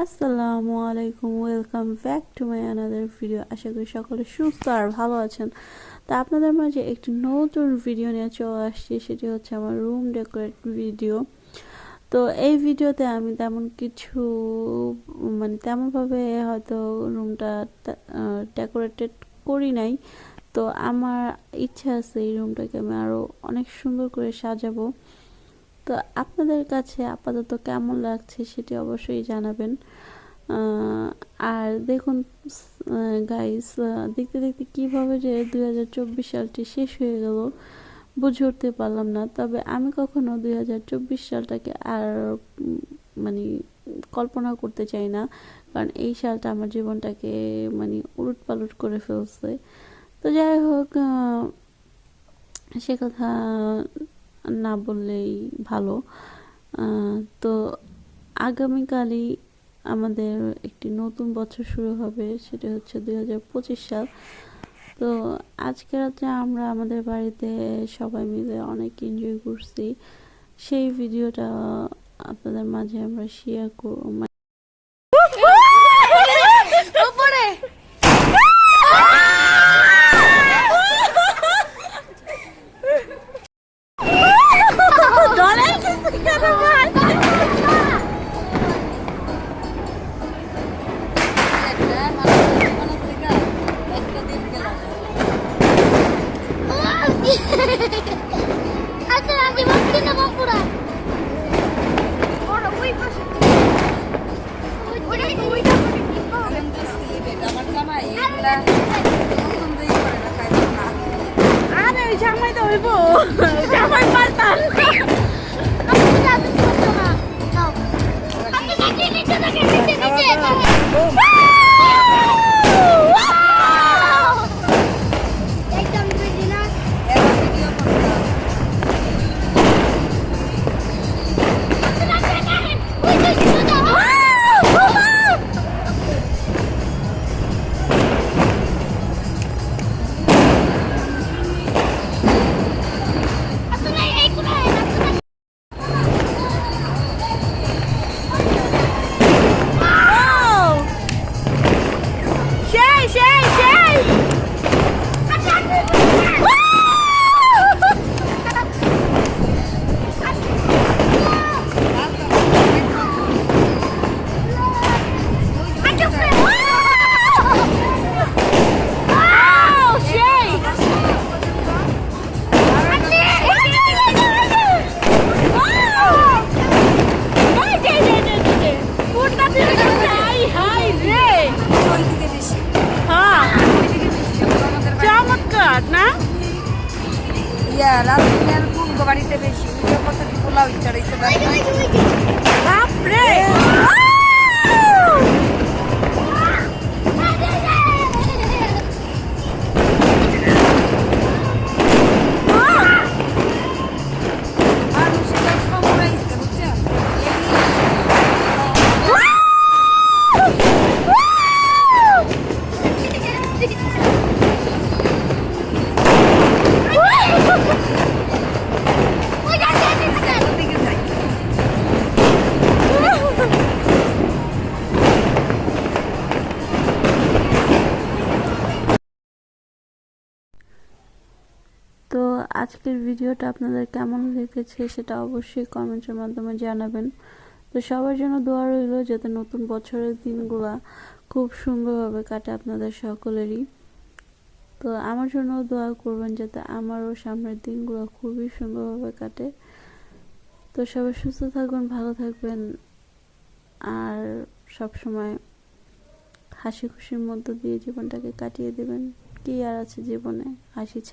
আসসালামু আলাইকুম, welcome back to my another video. আশা করি সকলে সুস্থ আর ভালো আছেন। তা আপনাদের মাঝে একটি নতুন ভিডিও নিয়ে চলে আসছি, সেটি হচ্ছে আমার রুম ডেকোরেট ভিডিও। তো এই ভিডিওতে আমি তেমন কিছু তেমনভাবে হয়তো রুমটা ডেকোরেটেড করি নাই। তো আমার ইচ্ছা আছে এই রুমটাকে আমি আরও অনেক সুন্দর করে সাজাবো। তো আপনাদের কাছে আপাতত কেমন লাগছে সেটি অবশ্যই জানাবেন। আর দেখুন গাইস, দেখতে দেখতে কিভাবে যে 2024 সালটি শেষ হয়ে গেল বুঝে উঠতে পারলাম না। তবে আমি কখনো 2024 সালটাকে আর মানে কল্পনা করতে চাই না, কারণ এই সালটা আমার জীবনটাকে উলট পালট করে ফেলছে। তো যাই হোক, সে কথা না বললেই ভালো। তো আগামীকালই আমাদের একটি নতুন বছর শুরু হবে, সেটা হচ্ছে 2025 সাল। তো আজকে রাত্রে আমরা আমাদের বাড়িতে সবাই মিলে অনেক এনজয় করছি। সেই ভিডিওটা আপনাদের মাঝে আমরা শেয়ার করব। জামাই তো হইব, জামাই পাল্টান। রাজধানীর কোন বাড়িতে বেশি কত পোলাও চড়াইতে পারে বাপরে। তো আজকের ভিডিওটা আপনাদের কেমন লেগেছে সেটা অবশ্যই কমেন্টের মাধ্যমে জানাবেন। তো সবার জন্য দোয়া রইল যাতে নতুন বছরের দিনগুলা খুব সুন্দরভাবে কাটে আপনাদের সকলেরই। তো আমার জন্য দোয়া করবেন যাতে আমারও সামনের দিনগুলো খুবই সুন্দরভাবে কাটে। তো সবাই সুস্থ থাকবেন, ভালো থাকবেন, আর সব সময় হাসি খুশির মধ্য দিয়ে জীবনটাকে কাটিয়ে দেবেন। কি আর আছে জীবনে, হাসি ছাড়া।